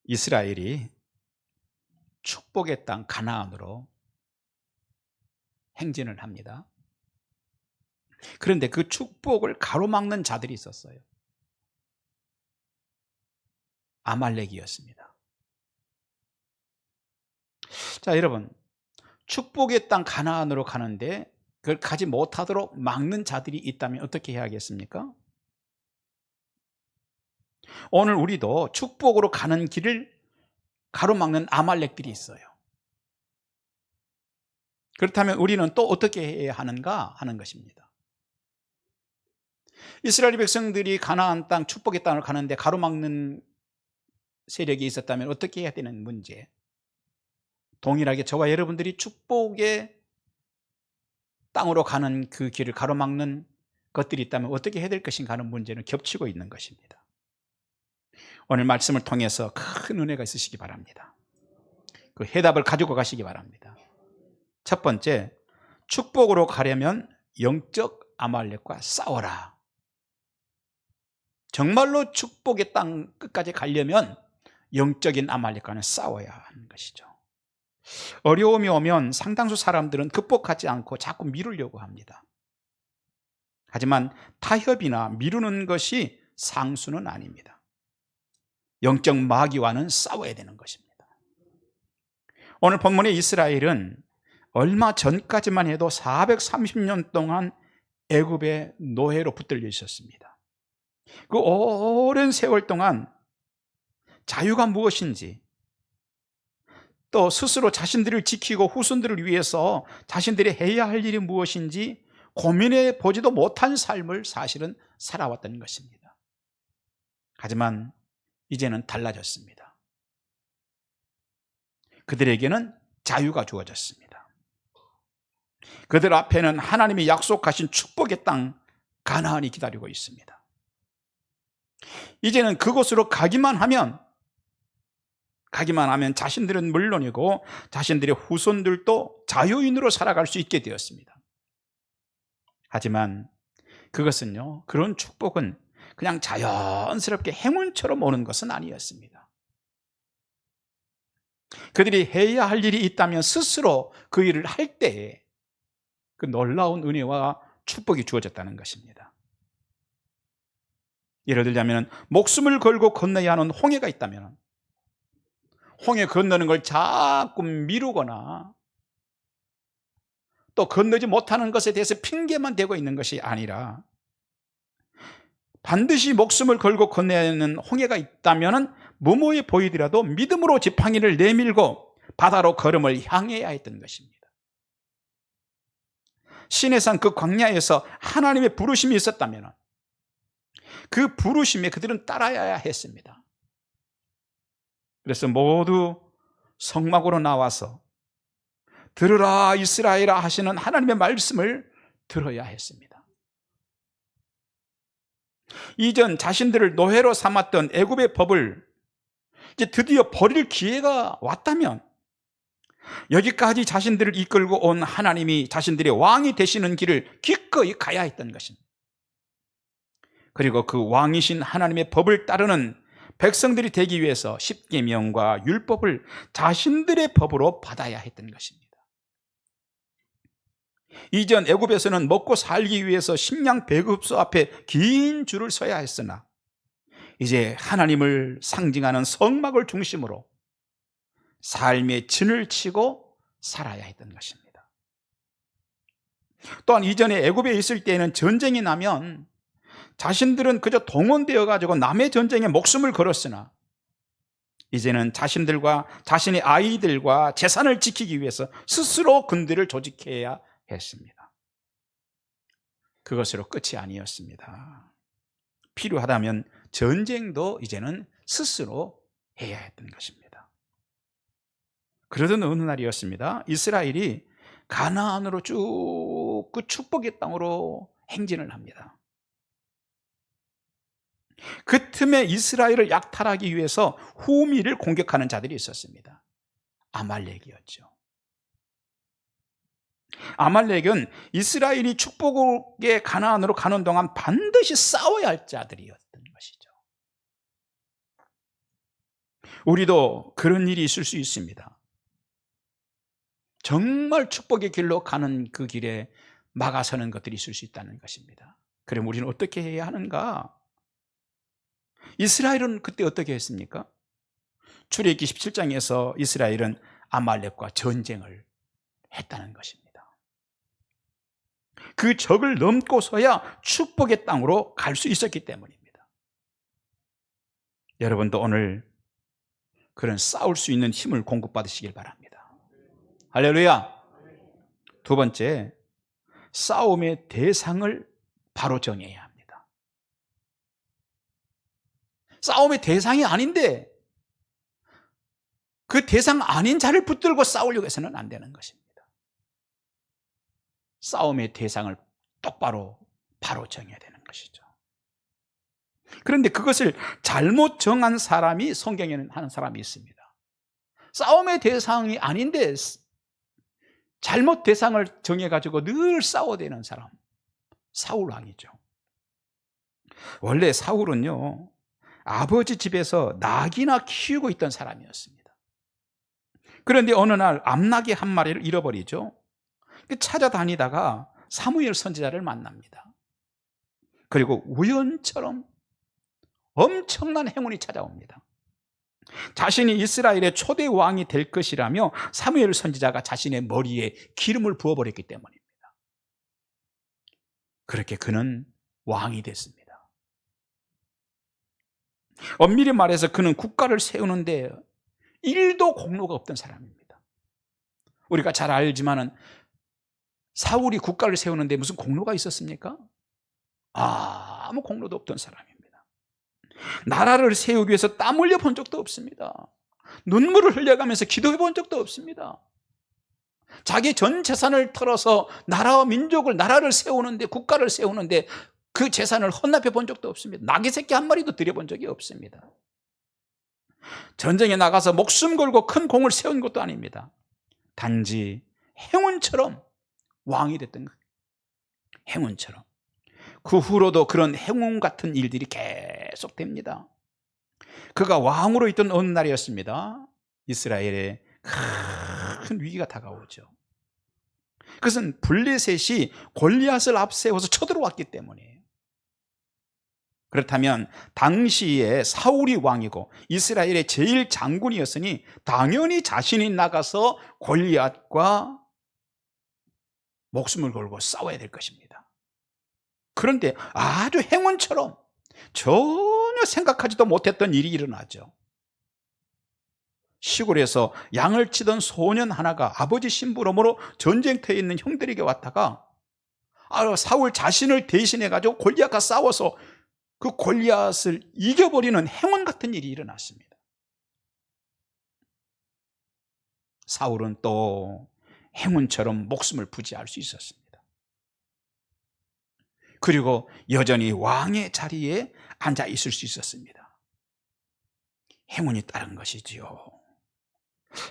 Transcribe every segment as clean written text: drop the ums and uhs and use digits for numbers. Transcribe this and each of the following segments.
이스라엘이 축복의 땅 가나안으로 행진을 합니다. 그런데 그 축복을 가로막는 자들이 있었어요. 아말렉이었습니다. 자, 여러분, 축복의 땅 가나안으로 가는데 그걸 가지 못하도록 막는 자들이 있다면 어떻게 해야겠습니까? 오늘 우리도 축복으로 가는 길을 가로막는 아말렉들이 있어요. 그렇다면 우리는 또 어떻게 해야 하는가 하는 것입니다. 이스라엘 백성들이 가나안 땅, 축복의 땅을 가는데 가로막는 세력이 있었다면 어떻게 해야 되는 문제, 동일하게 저와 여러분들이 축복의 땅으로 가는 그 길을 가로막는 것들이 있다면 어떻게 해야 될 것인가 하는 문제는 겹치고 있는 것입니다. 오늘 말씀을 통해서 큰 은혜가 있으시기 바랍니다. 그 해답을 가지고 가시기 바랍니다. 첫 번째, 축복으로 가려면 영적 아말렉과 싸워라. 정말로 축복의 땅 끝까지 가려면 영적인 아말렉과는 싸워야 하는 것이죠. 어려움이 오면 상당수 사람들은 극복하지 않고 자꾸 미루려고 합니다. 하지만 타협이나 미루는 것이 상수는 아닙니다. 영적 마귀와는 싸워야 되는 것입니다. 오늘 본문의 이스라엘은 얼마 전까지만 해도 430년 동안 애굽의 노예로 붙들려 있었습니다. 그 오랜 세월 동안 자유가 무엇인지, 또 스스로 자신들을 지키고 후손들을 위해서 자신들이 해야 할 일이 무엇인지 고민해 보지도 못한 삶을 사실은 살아왔던 것입니다. 하지만 이제는 달라졌습니다. 그들에게는 자유가 주어졌습니다. 그들 앞에는 하나님이 약속하신 축복의 땅 가나안이 기다리고 있습니다. 이제는 그곳으로 가기만 하면 자신들은 물론이고 자신들의 후손들도 자유인으로 살아갈 수 있게 되었습니다. 하지만 그것은요, 그런 축복은 그냥 자연스럽게 행운처럼 오는 것은 아니었습니다. 그들이 해야 할 일이 있다면 스스로 그 일을 할 때에 그 놀라운 은혜와 축복이 주어졌다는 것입니다. 예를 들자면 목숨을 걸고 건너야 하는 홍해가 있다면 홍해 건너는 걸 자꾸 미루거나 또 건너지 못하는 것에 대해서 핑계만 대고 있는 것이 아니라 반드시 목숨을 걸고 건너야 하는 홍해가 있다면 무모해 보이더라도 믿음으로 지팡이를 내밀고 바다로 걸음을 향해야 했던 것입니다. 시내산 그 광야에서 하나님의 부르심이 있었다면 그 부르심에 그들은 따라야 했습니다. 그래서 모두 성막으로 나와서 들으라 이스라엘아 하시는 하나님의 말씀을 들어야 했습니다. 이전 자신들을 노예로 삼았던 애굽의 법을 이제 드디어 버릴 기회가 왔다면 여기까지 자신들을 이끌고 온 하나님이 자신들의 왕이 되시는 길을 기꺼이 가야 했던 것입니다. 그리고 그 왕이신 하나님의 법을 따르는 백성들이 되기 위해서 십계명과 율법을 자신들의 법으로 받아야 했던 것입니다. 이전 애굽에서는 먹고 살기 위해서 식량 배급소 앞에 긴 줄을 서야 했으나 이제 하나님을 상징하는 성막을 중심으로 삶의 진을 치고 살아야 했던 것입니다. 또한 이전에 애굽에 있을 때에는 전쟁이 나면 자신들은 그저 동원되어 가지고 남의 전쟁에 목숨을 걸었으나 이제는 자신들과 자신의 아이들과 재산을 지키기 위해서 스스로 군대를 조직해야 했습니다. 그것으로 끝이 아니었습니다. 필요하다면 전쟁도 이제는 스스로 해야 했던 것입니다. 그러던 어느 날이었습니다. 이스라엘이 가나안으로 쭉 그 축복의 땅으로 행진을 합니다. 그 틈에 이스라엘을 약탈하기 위해서 후미를 공격하는 자들이 있었습니다. 아말렉이었죠. 아말렉은 이스라엘이 축복의 가나안으로 가는 동안 반드시 싸워야 할 자들이었던 것이죠. 우리도 그런 일이 있을 수 있습니다. 정말 축복의 길로 가는 그 길에 막아서는 것들이 있을 수 있다는 것입니다. 그럼 우리는 어떻게 해야 하는가? 이스라엘은 그때 어떻게 했습니까? 출애굽기 17장에서 이스라엘은 아말렉과 전쟁을 했다는 것입니다. 그 적을 넘고서야 축복의 땅으로 갈 수 있었기 때문입니다. 여러분도 오늘 그런 싸울 수 있는 힘을 공급받으시길 바랍니다. 할렐루야. 두 번째, 싸움의 대상을 바로 정해야 합니다. 싸움의 대상이 아닌데 그 대상 아닌 자를 붙들고 싸우려고 해서는 안 되는 것입니다. 싸움의 대상을 똑바로 바로 정해야 되는 것이죠. 그런데 그것을 잘못 정한 사람이 성경에는 하는 사람이 있습니다. 싸움의 대상이 아닌데 잘못 대상을 정해가지고 늘 싸워대는 사람, 사울 왕이죠. 원래 사울은요, 아버지 집에서 낙이나 키우고 있던 사람이었습니다. 그런데 어느 날 암낙이 한 마리를 잃어버리죠. 찾아다니다가 사무엘 선지자를 만납니다. 그리고 우연처럼 엄청난 행운이 찾아옵니다. 자신이 이스라엘의 초대 왕이 될 것이라며 사무엘 선지자가 자신의 머리에 기름을 부어버렸기 때문입니다. 그렇게 그는 왕이 됐습니다. 엄밀히 말해서 그는 국가를 세우는데 1도 공로가 없던 사람입니다. 우리가 잘 알지만은 사울이 국가를 세우는데 무슨 공로가 있었습니까? 아무 공로도 없던 사람입니다. 나라를 세우기 위해서 땀 흘려 본 적도 없습니다. 눈물을 흘려가면서 기도해 본 적도 없습니다. 자기 전 재산을 털어서 나라와 민족을, 나라를 세우는데, 국가를 세우는데 그 재산을 헌납해 본 적도 없습니다. 나귀 새끼 한 마리도 들여본 적이 없습니다. 전쟁에 나가서 목숨 걸고 큰 공을 세운 것도 아닙니다. 단지 행운처럼 왕이 됐던 거예요. 행운처럼. 그 후로도 그런 행운 같은 일들이 계속됩니다. 그가 왕으로 있던 어느 날이었습니다. 이스라엘에 큰 위기가 다가오죠. 그것은 블레셋이 골리앗을 앞세워서 쳐들어왔기 때문이에요. 그렇다면 당시에 사울이 왕이고 이스라엘의 제일 장군이었으니 당연히 자신이 나가서 골리앗과 목숨을 걸고 싸워야 될 것입니다. 그런데 아주 행운처럼 전혀 생각하지도 못했던 일이 일어나죠. 시골에서 양을 치던 소년 하나가 아버지 심부름으로 전쟁터에 있는 형들에게 왔다가 사울 자신을 대신해가지고 골리앗과 싸워서 그 골리앗을 이겨버리는 행운 같은 일이 일어났습니다. 사울은 또 행운처럼 목숨을 부지할 수 있었습니다. 그리고 여전히 왕의 자리에 앉아 있을 수 있었습니다. 행운이 따른 것이지요.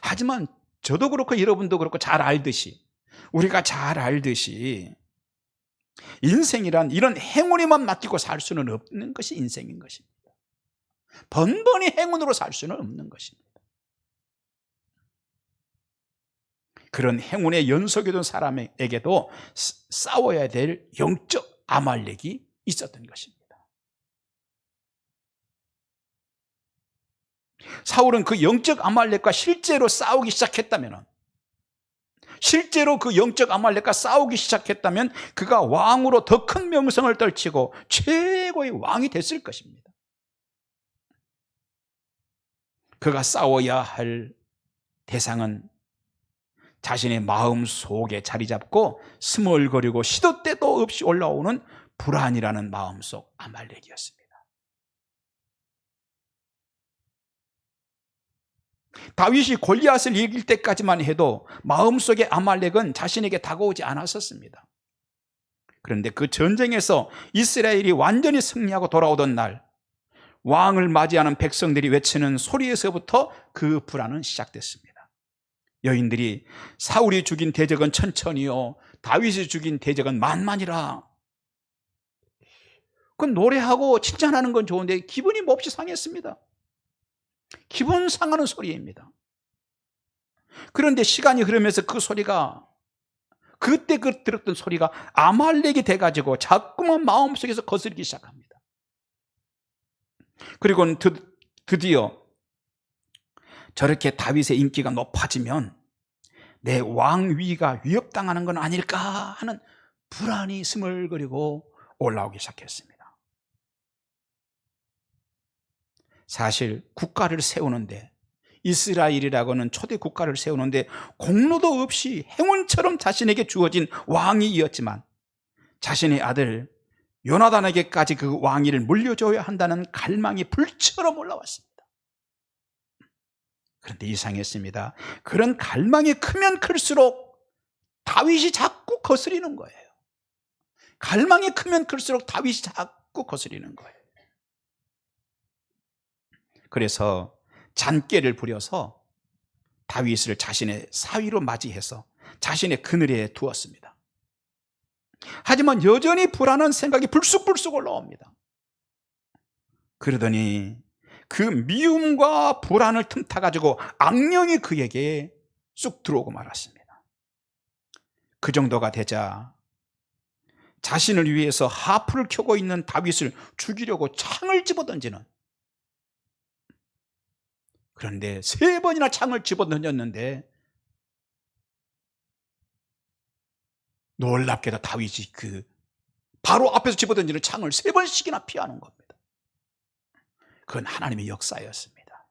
하지만 저도 그렇고 여러분도 그렇고 잘 알듯이, 우리가 잘 알듯이 인생이란 이런 행운에만 맡기고 살 수는 없는 것이 인생인 것입니다. 번번이 행운으로 살 수는 없는 것입니다. 그런 행운의 연속이던 사람에게도 싸워야 될 영적 아말렉이 있었던 것입니다. 사울은 그 영적 아말렉과 실제로 싸우기 시작했다면, 실제로 그 영적 아말렉과 싸우기 시작했다면 그가 왕으로 더 큰 명성을 떨치고 최고의 왕이 됐을 것입니다. 그가 싸워야 할 대상은 자신의 마음 속에 자리 잡고 스멀거리고 시도 때도 없이 올라오는 불안이라는 마음속 아말렉이었습니다. 다윗이 골리앗을 이길 때까지만 해도 마음속의 아말렉은 자신에게 다가오지 않았었습니다. 그런데 그 전쟁에서 이스라엘이 완전히 승리하고 돌아오던 날, 왕을 맞이하는 백성들이 외치는 소리에서부터 그 불안은 시작됐습니다. 여인들이 사울이 죽인 대적은 천천히요, 다윗이 죽인 대적은 만만이라. 그 노래하고 칭찬하는 건 좋은데 기분이 몹시 상했습니다. 기분 상하는 소리입니다. 그런데 시간이 흐르면서 그 소리가, 그때 들었던 소리가 아말렉이 돼가지고 자꾸만 마음속에서 거스르기 시작합니다. 그리고는 드디어 저렇게 다윗의 인기가 높아지면 내 왕위가 위협당하는 건 아닐까 하는 불안이 스물거리고 올라오기 시작했습니다. 사실 국가를 세우는데, 이스라엘이라고는 초대 국가를 세우는데 공로도 없이 행운처럼 자신에게 주어진 왕위이었지만 자신의 아들 요나단에게까지 그 왕위를 물려줘야 한다는 갈망이 불처럼 올라왔습니다. 그런데 이상했습니다. 그런 갈망이 크면 클수록 다윗이 자꾸 거스리는 거예요. 갈망이 크면 클수록 다윗이 자꾸 거스리는 거예요. 그래서 잔꾀를 부려서 다윗을 자신의 사위로 맞이해서 자신의 그늘에 두었습니다. 하지만 여전히 불안한 생각이 불쑥불쑥 올라옵니다. 그러더니 그 미움과 불안을 틈타가지고 악령이 그에게 쑥 들어오고 말았습니다. 그 정도가 되자 자신을 위해서 하프를 켜고 있는 다윗을 죽이려고 창을 집어던지는, 그런데 3번이나 창을 집어던졌는데 놀랍게도 다윗이 그 바로 앞에서 집어던지는 창을 3번씩이나 피하는 겁니다. 그건 하나님의 역사였습니다.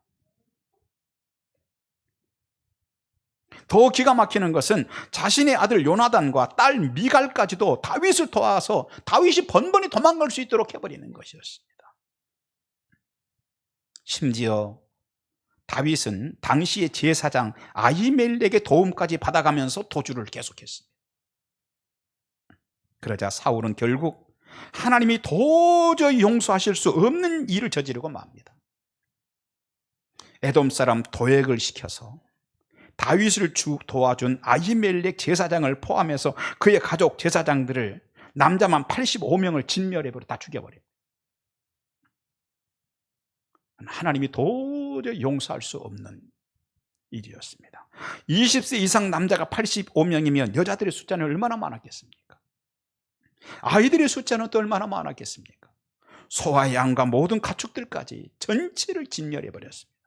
더 기가 막히는 것은 자신의 아들 요나단과 딸 미갈까지도 다윗을 도와서 다윗이 번번이 도망갈 수 있도록 해버리는 것이었습니다. 심지어 다윗은 당시의 제사장 아히멜렉의 도움까지 받아가면서 도주를 계속했습니다. 그러자 사울은 결국 하나님이 도저히 용서하실 수 없는 일을 저지르고 맙니다. 에돔 사람 도액을 시켜서 다윗을 도와준 아히멜렉 제사장을 포함해서 그의 가족 제사장들을, 남자만 85명을 진멸해버려 다 죽여버립니다. 하나님이 도저히 용서할 수 없는 일이었습니다. 20세 이상 남자가 85명이면 여자들의 숫자는 얼마나 많았겠습니까? 아이들의 숫자는 또 얼마나 많았겠습니까? 소와 양과 모든 가축들까지 전체를 진멸해버렸습니다.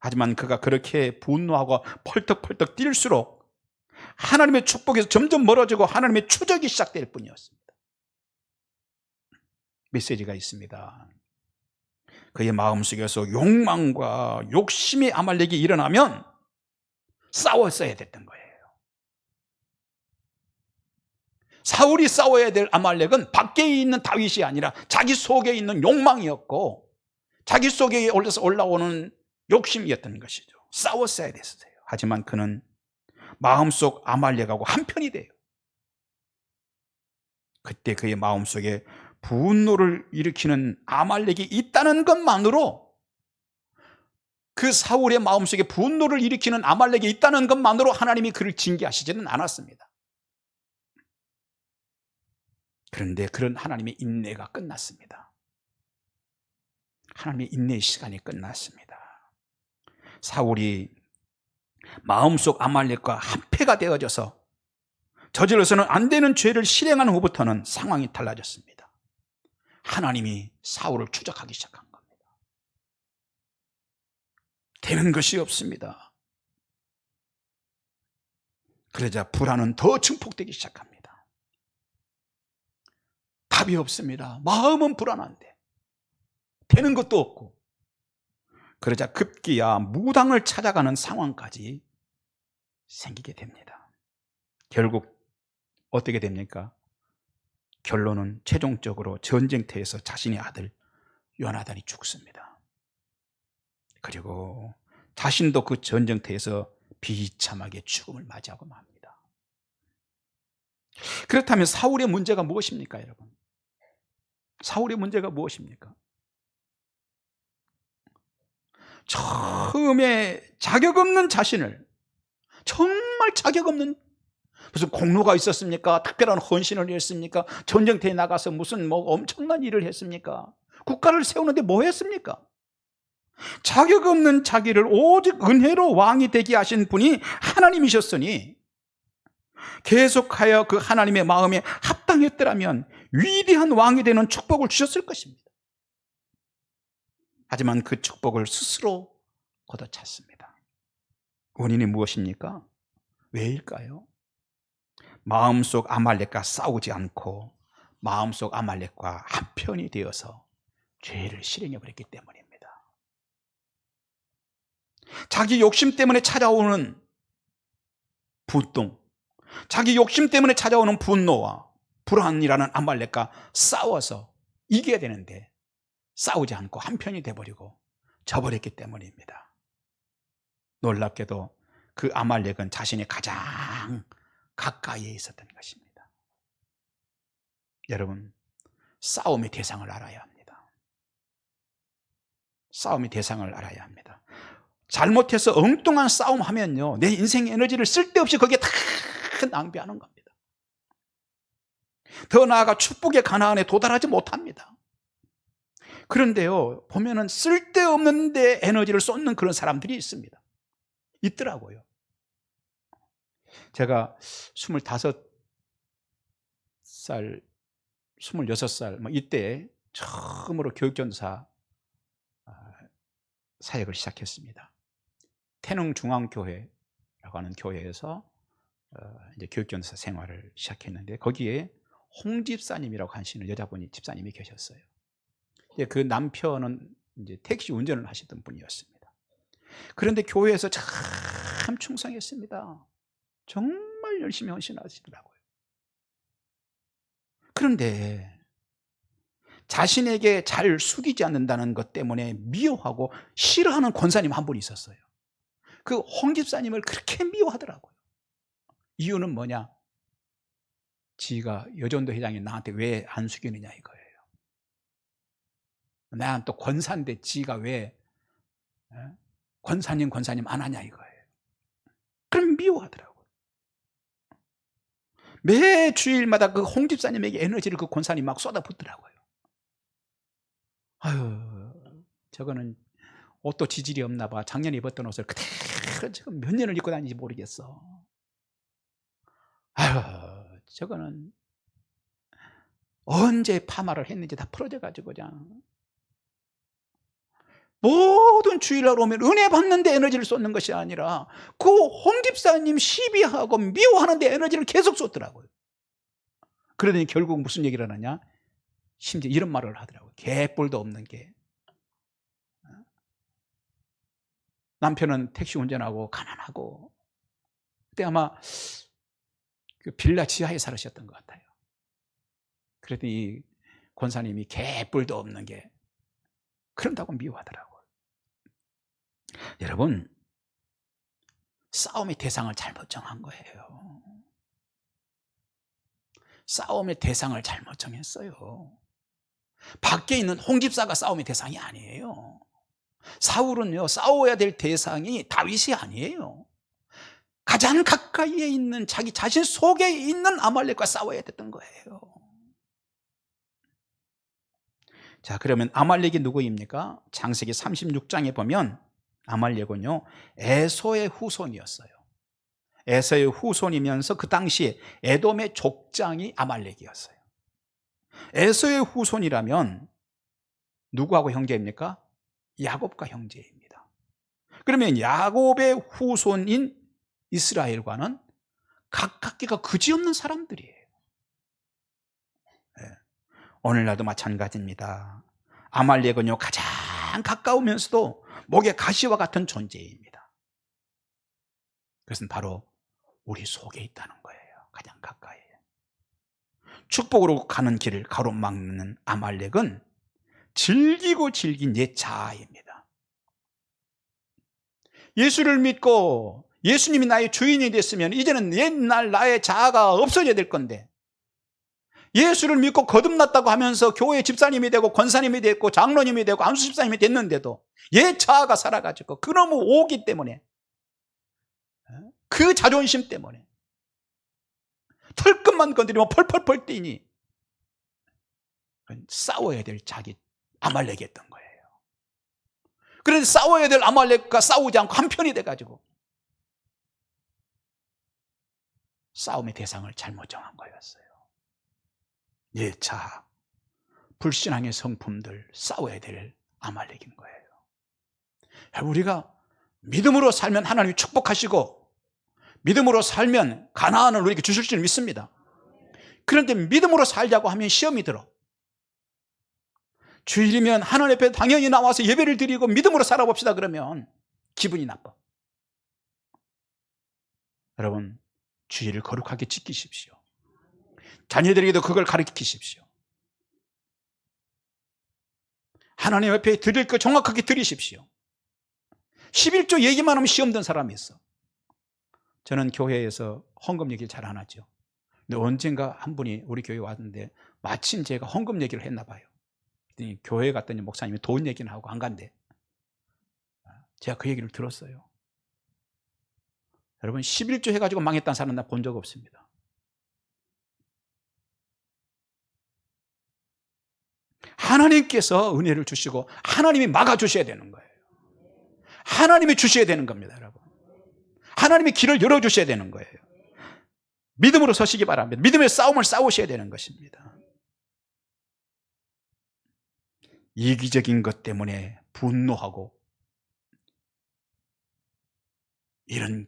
하지만 그가 그렇게 분노하고 펄떡펄떡 뛸수록 하나님의 축복에서 점점 멀어지고 하나님의 추적이 시작될 뿐이었습니다. 메시지가 있습니다. 그의 마음속에서 욕망과 욕심의 아말렉이 일어나면 싸웠어야 됐던 거예요. 사울이 싸워야 될 아말렉은 밖에 있는 다윗이 아니라 자기 속에 있는 욕망이었고 자기 속에 올라오는 욕심이었던 것이죠. 싸웠어야 됐어요. 하지만 그는 마음속 아말렉하고 한편이 돼요. 그때 그의 마음속에 분노를 일으키는 아말렉이 있다는 것만으로, 그 사울의 마음속에 분노를 일으키는 아말렉이 있다는 것만으로 하나님이 그를 징계하시지는 않았습니다. 그런데 그런 하나님의 인내가 끝났습니다. 하나님의 인내의 시간이 끝났습니다. 사울이 마음속 아말렉과 한패가 되어져서 저질러서는 안 되는 죄를 실행한 후부터는 상황이 달라졌습니다. 하나님이 사울을 추적하기 시작한 겁니다. 되는 것이 없습니다. 그러자 불안은 더 증폭되기 시작합니다. 답이 없습니다. 마음은 불안한데 되는 것도 없고, 그러자 급기야 무당을 찾아가는 상황까지 생기게 됩니다. 결국 어떻게 됩니까? 결론은 최종적으로 전쟁터에서 자신의 아들 요나단이 죽습니다. 그리고 자신도 그 전쟁터에서 비참하게 죽음을 맞이하고 맙니다. 그렇다면 사울의 문제가 무엇입니까, 여러분? 사울의 문제가 무엇입니까? 처음에 자격 없는 자신을, 정말 자격 없는, 무슨 공로가 있었습니까? 특별한 헌신을 했습니까? 전쟁터에 나가서 무슨 엄청난 일을 했습니까? 국가를 세우는데 뭐 했습니까? 자격 없는 자기를 오직 은혜로 왕이 되게 하신 분이 하나님이셨으니 계속하여 그 하나님의 마음에 합당했더라면 위대한 왕이 되는 축복을 주셨을 것입니다. 하지만 그 축복을 스스로 걷어찼습니다. 원인이 무엇입니까? 왜일까요? 마음속 아말렉과 싸우지 않고 마음속 아말렉과 한편이 되어서 죄를 실행해버렸기 때문입니다. 자기 욕심 때문에 찾아오는 분동, 자기 욕심 때문에 찾아오는 분노와 불안이라는 아말렉과 싸워서 이겨야 되는데 싸우지 않고 한편이 돼버리고 져버렸기 때문입니다. 놀랍게도 그 아말렉은 자신이 가장 가까이에 있었던 것입니다. 여러분, 싸움의 대상을 알아야 합니다. 싸움의 대상을 알아야 합니다. 잘못해서 엉뚱한 싸움 하면요, 내 인생의 에너지를 쓸데없이 거기에 다 낭비하는 겁니다. 더 나아가 축복의 가나안에 도달하지 못합니다. 그런데요, 보면은 쓸데없는 데 에너지를 쏟는 그런 사람들이 있습니다. 있더라고요. 제가 25살, 26살 이때 처음으로 교육전사 사역을 시작했습니다. 태릉중앙교회라고 하는 교회에서 이제 교육전사 생활을 시작했는데 거기에 홍 집사님이라고 하시는 여자분이 집사님이 계셨어요. 그 남편은 이제 택시 운전을 하시던 분이었습니다. 그런데 교회에서 참 충성했습니다. 정말 열심히 헌신하시더라고요. 그런데 자신에게 잘 숙이지 않는다는 것 때문에 미워하고 싫어하는 권사님 한 분이 있었어요. 그 홍 집사님을 그렇게 미워하더라고요. 이유는 뭐냐? 지가 여전도 회장이 나한테 왜 안 숙이느냐 이거예요. 나는 또 권사인데 지가 왜 권사님 안 하냐 이거예요. 그럼 미워하더라고요. 매 주일마다 그 홍 집사님에게 에너지를 그 권사님 막 쏟아붓더라고요. 아유, 저거는 옷도 지질이 없나 봐. 작년에 입었던 옷을 그대로 지금 몇 년을 입고 다니는지 모르겠어. 아유, 저거는 언제 파마를 했는지 다 풀어져가지고 그냥 모든 주일날 오면 은혜 받는데 에너지를 쏟는 것이 아니라 그 홍 집사님 시비하고 미워하는데 에너지를 계속 쏟더라고요. 그러더니 결국 무슨 얘기를 하느냐? 심지어 이런 말을 하더라고요. 개뿔도 없는 게. 남편은 택시 운전하고 가난하고 그때 아마 그 빌라 지하에 살으셨던 것 같아요. 그랬더니 권사님이 개뿔도 없는 게 그런다고 미워하더라고요. 여러분, 싸움의 대상을 잘못 정한 거예요. 싸움의 대상을 잘못 정했어요. 밖에 있는 홍 집사가 싸움의 대상이 아니에요. 사울은요, 싸워야 될 대상이 다윗이 아니에요. 가장 가까이에 있는 자기 자신 속에 있는 아말렉과 싸워야 됐던 거예요. 자, 그러면 아말렉이 누구입니까? 창세기 36장에 보면 아말렉은요, 에서의 후손이었어요. 에서의 후손이면서 그 당시에 에돔의 족장이 아말렉이었어요. 에서의 후손이라면 누구하고 형제입니까? 야곱과 형제입니다. 그러면 야곱의 후손인 이스라엘과는 가깝기가 그지없는 사람들이에요. 네. 오늘날도 마찬가지입니다. 아말렉은요, 가장 가까우면서도 목의 가시와 같은 존재입니다. 그것은 바로 우리 속에 있다는 거예요. 가장 가까이. 축복으로 가는 길을 가로막는 아말렉은 질기고 질긴 옛 자아입니다. 예수를 믿고 예수님이 나의 주인이 됐으면 이제는 옛날 나의 자아가 없어져야 될 건데, 예수를 믿고 거듭났다고 하면서 교회 집사님이 되고 권사님이 됐고 장로님이 되고 안수 집사님이 됐는데도 옛 자아가 살아가지고 그놈의 오기 때문에, 그 자존심 때문에 털끝만 건드리면 펄펄펄 뛰니 싸워야 될 자기 아말렉이었던 거예요. 그런데 싸워야 될 아말렉과 싸우지 않고 한편이 돼가지고 싸움의 대상을 잘못 정한 거였어요. 예, 자, 불신앙의 성품들 싸워야 될 아말렉인 거예요. 우리가 믿음으로 살면 하나님이 축복하시고 믿음으로 살면 가나안을 우리에게 주실 줄 믿습니다. 그런데 믿음으로 살자고 하면 시험이 들어. 주일이면 하나님 앞에 당연히 나와서 예배를 드리고 믿음으로 살아봅시다 그러면 기분이 나빠. 여러분, 주일을 거룩하게 지키십시오. 자녀들에게도 그걸 가르치십시오. 하나님 앞에 드릴 거 정확하게 드리십시오. 11조 얘기만 하면 시험 든 사람이 있어. 저는 교회에서 헌금 얘기를 잘 안 하죠. 근데 언젠가 한 분이 우리 교회에 왔는데 마침 제가 헌금 얘기를 했나 봐요. 그랬더니 교회에 갔더니 목사님이 돈 얘기는 하고 안 간대. 제가 그 얘기를 들었어요. 여러분, 11조 해가지고 망했다는 사람 나 본 적 없습니다. 하나님께서 은혜를 주시고 하나님이 막아주셔야 되는 거예요. 하나님이 주셔야 되는 겁니다, 여러분. 하나님이 길을 열어주셔야 되는 거예요. 믿음으로 서시기 바랍니다. 믿음의 싸움을 싸우셔야 되는 것입니다. 이기적인 것 때문에 분노하고 이런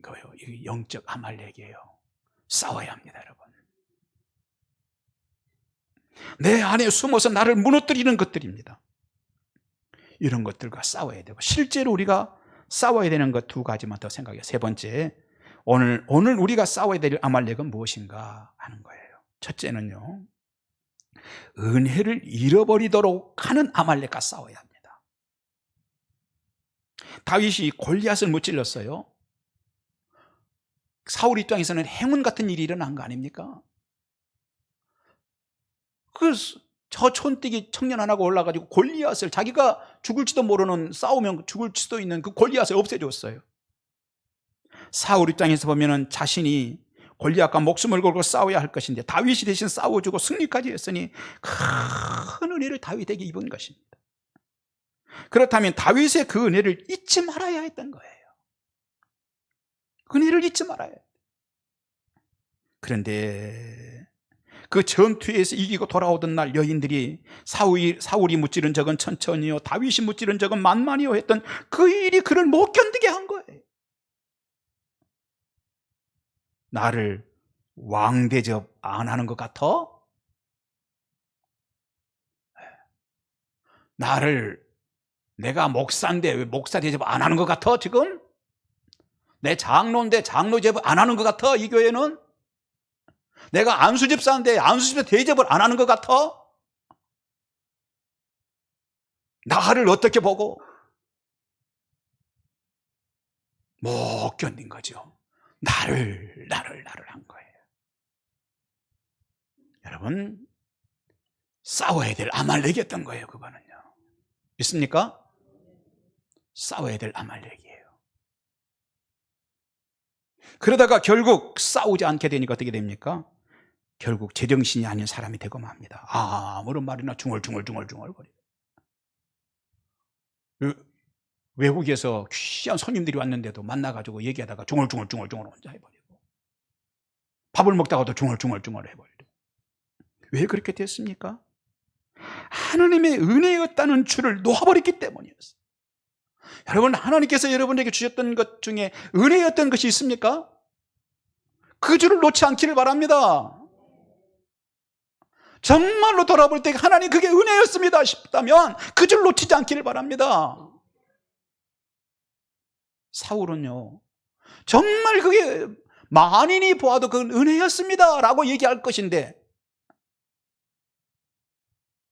거예요. 영적 아말렉이에요. 싸워야 합니다, 여러분. 내 안에 숨어서 나를 무너뜨리는 것들입니다. 이런 것들과 싸워야 되고, 실제로 우리가 싸워야 되는 것 두 가지만 더 생각해요. 세 번째, 오늘 우리가 싸워야 될 아말렉은 무엇인가 하는 거예요. 첫째는요, 은혜를 잃어버리도록 하는 아말렉과 싸워야 합니다. 다윗이 골리앗을 무찔렀어요. 사울 입장에서는 행운 같은 일이 일어난 거 아닙니까? 저 촌뜨기 청년 하나가 올라가지고 골리앗을, 자기가 죽을지도 모르는, 싸우면 죽을 수도 있는 그 골리앗을 없애줬어요. 사울 입장에서 보면은 자신이 골리앗과 목숨을 걸고 싸워야 할 것인데 다윗이 대신 싸워주고 승리까지 했으니 큰 은혜를 다윗에게 입은 것입니다. 그렇다면 다윗의 그 은혜를 잊지 말아야 했던 거예요. 은혜를 잊지 말아야 해요. 그런데 그 전투에서 이기고 돌아오던 날 여인들이 사울이 무찌른 적은 천천히요, 다윗이 무찌른 적은 만만히요 했던 그 일이 그를 못 견디게 한 거예요. 나를 왕 대접 안 하는 것 같아? 내가 목사인데 왜 목사 대접 안 하는 것 같아 지금? 내 장로인데 장로 대접 안 하는 것 같아 이 교회는? 내가 안수집사인데 안수집사 대접을 안 하는 것 같아? 나를 어떻게 보고? 못 견딘 거죠. 나를 한 거예요. 여러분, 싸워야 될 아말렉이었던 거예요. 그거는요. 믿습니까? 싸워야 될 아말렉이에요. 그러다가 결국 싸우지 않게 되니까 어떻게 됩니까? 결국 제정신이 아닌 사람이 되고 맙니다. 아무런 말이나 중얼거려요. 외국에서 귀한 손님들이 왔는데도 만나가지고 얘기하다가 중얼 혼자 해버리고, 밥을 먹다가도 중얼 해버리고. 왜 그렇게 됐습니까? 하나님의 은혜였다는 줄을 놓아버렸기 때문이었어요. 여러분, 하나님께서 여러분에게 주셨던 것 중에 은혜였던 것이 있습니까? 그 줄을 놓지 않기를 바랍니다. 정말로 돌아볼 때 하나님 그게 은혜였습니다 싶다면 그 줄 놓치지 않기를 바랍니다. 사울은요, 정말 그게 만인이 보아도 그건 은혜였습니다 라고 얘기할 것인데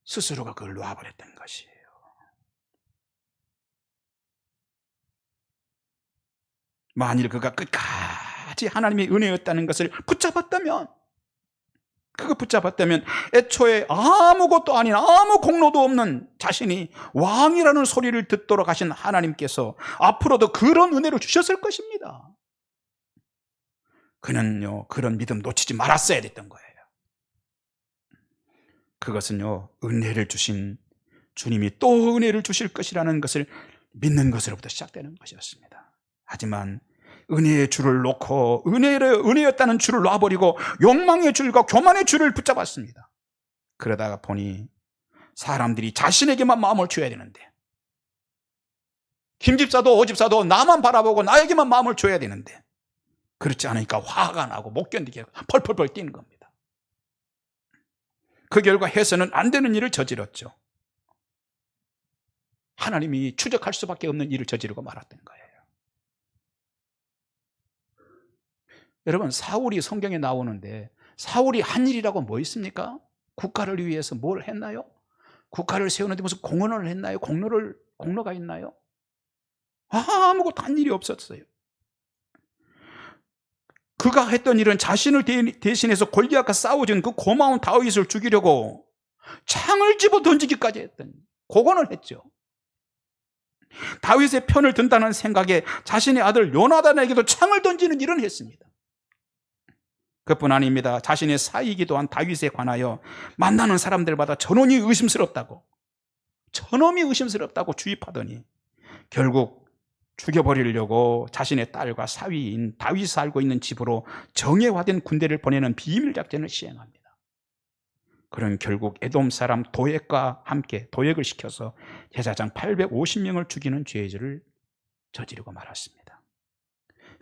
스스로가 그걸 놓아버렸던 것이에요. 만일 그가 끝까지 하나님의 은혜였다는 것을 붙잡았다면, 애초에 아무것도 아닌, 아무 공로도 없는 자신이 왕이라는 소리를 듣도록 하신 하나님께서 앞으로도 그런 은혜를 주셨을 것입니다. 그는요, 그런 믿음 놓치지 말았어야 됐던 거예요. 그것은요, 은혜를 주신 주님이 또 은혜를 주실 것이라는 것을 믿는 것으로부터 시작되는 것이었습니다. 하지만 은혜의 줄을 놓고 은혜였다는 줄을 놔버리고 욕망의 줄과 교만의 줄을 붙잡았습니다. 그러다가 보니 사람들이 자신에게만 마음을 줘야 되는데, 김집사도 오집사도 나만 바라보고 나에게만 마음을 줘야 되는데, 그렇지 않으니까 화가 나고 못 견디게 펄펄펄 뛰는 겁니다. 그 결과 해서는 안 되는 일을 저질렀죠. 하나님이 추적할 수밖에 없는 일을 저지르고 말았던 거예요. 여러분, 사울이 성경에 나오는데 사울이 한 일이라고 뭐 있습니까? 국가를 위해서 뭘 했나요? 국가를 세우는데 무슨 공헌을 했나요? 공로가 있나요? 아무것도 한 일이 없었어요. 그가 했던 일은 자신을 대신해서 골리앗과 싸워준 그 고마운 다윗을 죽이려고 창을 집어 던지기까지 했던, 그거는 했죠. 다윗의 편을 든다는 생각에 자신의 아들 요나단에게도 창을 던지는 일은 했습니다. 그뿐 아닙니다. 자신의 사이기도 한 다윗에 관하여 만나는 사람들마다 저놈이 의심스럽다고 주입하더니 결국 죽여버리려고 자신의 딸과 사위인 다윗이 살고 있는 집으로 정예화된 군대를 보내는 비밀 작전을 시행합니다. 그런 결국 에돔 사람 도액과 함께 도액을 시켜서 제사장 850명을 죽이는 죄를 저지르고 말았습니다.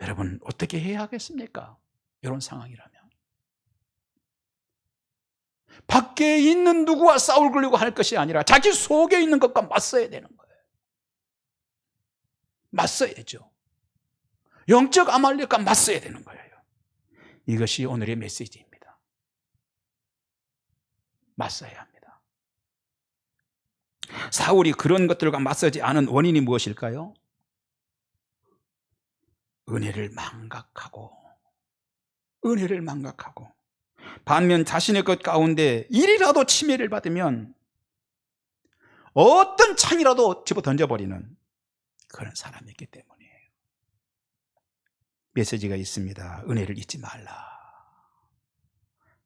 여러분, 어떻게 해야 하겠습니까? 이런 상황이라면 밖에 있는 누구와 싸우려고 할 것이 아니라 자기 속에 있는 것과 맞서야 되는 거예요. 맞서야죠. 영적 아말렉과 맞서야 되는 거예요. 이것이 오늘의 메시지입니다. 맞서야 합니다. 사울이 그런 것들과 맞서지 않은 원인이 무엇일까요? 은혜를 망각하고 반면 자신의 것 가운데 일이라도 침해를 받으면 어떤 창이라도 집어 던져버리는 그런 사람이기 때문이에요. 메시지가 있습니다. 은혜를 잊지 말라.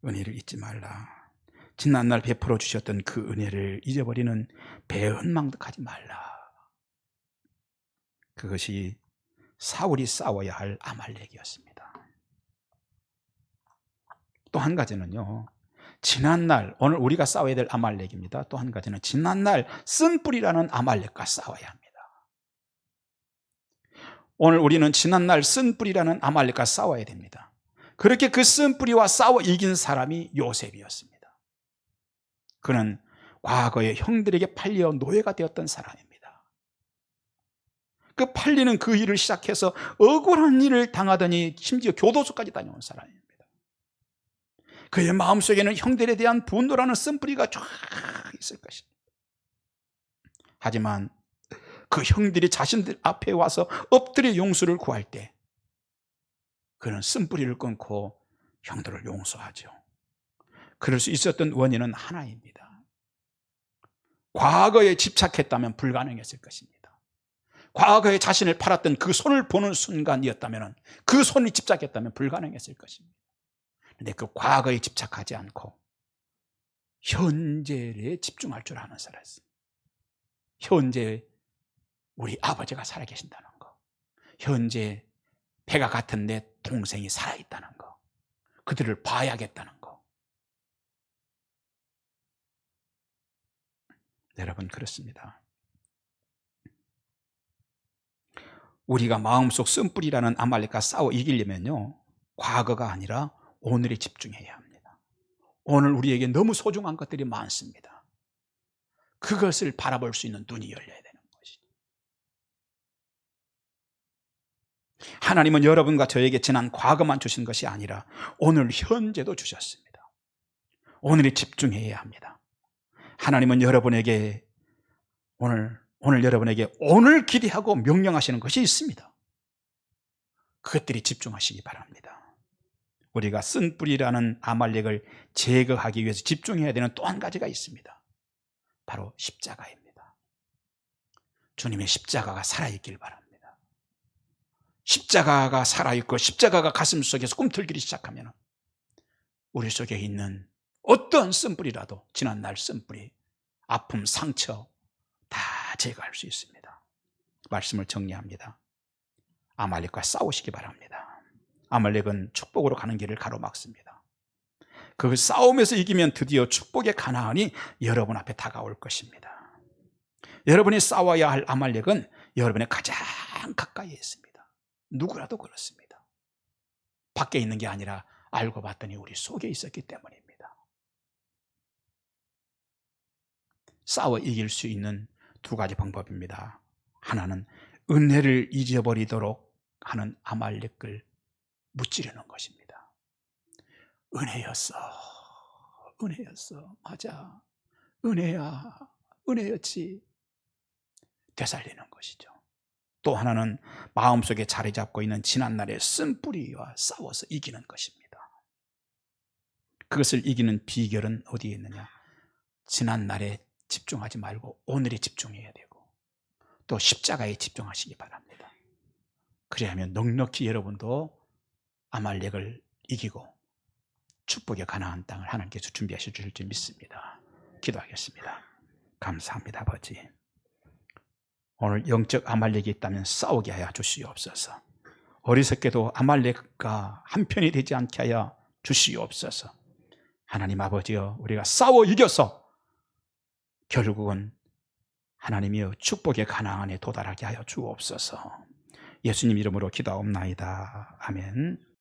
은혜를 잊지 말라. 지난날 베풀어 주셨던 그 은혜를 잊어버리는 배은망덕하지 말라. 그것이 사울이 싸워야 할 아말렉이었습니다. 또 한 가지는요, 지난날, 오늘 우리가 싸워야 될 아말렉입니다. 또 한 가지는 지난날 쓴뿌리라는 아말렉과 싸워야 합니다. 오늘 우리는 지난날 쓴뿌리라는 아말렉과 싸워야 됩니다. 그렇게 그 쓴뿌리와 싸워 이긴 사람이 요셉이었습니다. 그는 과거에 형들에게 팔려 노예가 되었던 사람입니다. 그 팔리는 그 일을 시작해서 억울한 일을 당하더니 심지어 교도소까지 다녀온 사람입니다. 그의 마음속에는 형들에 대한 분노라는 쓴뿌리가 쫙 있을 것입니다. 하지만 그 형들이 자신들 앞에 와서 엎드려 용서를 구할 때 그는 쓴뿌리를 끊고 형들을 용서하죠. 그럴 수 있었던 원인은 하나입니다. 과거에 집착했다면 불가능했을 것입니다. 과거에 자신을 팔았던 그 손을 보는 순간이었다면, 그 손이 집착했다면 불가능했을 것입니다. 그런데 그 과거에 집착하지 않고 현재에 집중할 줄 아는 사람이었어요. 현재 우리 아버지가 살아계신다는 거, 현재 배가 같은 내 동생이 살아있다는 거, 그들을 봐야겠다는 거. 여러분, 그렇습니다. 우리가 마음속 쓴뿌리라는 아말렉과 싸워 이기려면요, 과거가 아니라 오늘에 집중해야 합니다. 오늘 우리에게 너무 소중한 것들이 많습니다. 그것을 바라볼 수 있는 눈이 열려야 되는 것이죠. 하나님은 여러분과 저에게 지난 과거만 주신 것이 아니라 오늘 현재도 주셨습니다. 오늘에 집중해야 합니다. 하나님은 여러분에게 오늘 여러분에게 오늘 기대하고 명령하시는 것이 있습니다. 그것들이 집중하시기 바랍니다. 우리가 쓴뿌리라는 아말렉을 제거하기 위해서 집중해야 되는 또 한 가지가 있습니다. 바로 십자가입니다. 주님의 십자가가 살아있길 바랍니다. 십자가가 살아있고 십자가가 가슴 속에서 꿈틀기기 시작하면 우리 속에 있는 어떤 쓴뿌리라도, 지난날 쓴뿌리, 아픔, 상처 다 제거할 수 있습니다. 말씀을 정리합니다. 아말렉과 싸우시기 바랍니다. 아말렉은 축복으로 가는 길을 가로막습니다. 그 싸움에서 이기면 드디어 축복의 가나안이 여러분 앞에 다가올 것입니다. 여러분이 싸워야 할 아말렉은 여러분의 가장 가까이에 있습니다. 누구라도 그렇습니다. 밖에 있는 게 아니라 알고 봤더니 우리 속에 있었기 때문입니다. 싸워 이길 수 있는 두 가지 방법입니다. 하나는 은혜를 잊어버리도록 하는 아말렉을 무찌르는 것입니다. 은혜였어. 은혜였어. 맞아. 은혜야. 은혜였지. 되살리는 것이죠. 또 하나는 마음속에 자리 잡고 있는 지난날의 쓴뿌리와 싸워서 이기는 것입니다. 그것을 이기는 비결은 어디에 있느냐? 지난날에 집중하지 말고 오늘에 집중해야 되고 또 십자가에 집중하시기 바랍니다. 그래야면 넉넉히 여러분도 아말렉을 이기고 축복의 가나안 땅을 하나님께서 준비하셔 주실 줄 믿습니다. 기도하겠습니다. 감사합니다. 아버지, 오늘 영적 아말렉이 있다면 싸우게 하여 주시옵소서. 어리석게도 아말렉과 한편이 되지 않게 하여 주시옵소서. 하나님 아버지여, 우리가 싸워 이겨서 결국은 하나님이여 축복의 가나안에 도달하게 하여 주옵소서. 예수님 이름으로 기도하옵나이다. 아멘.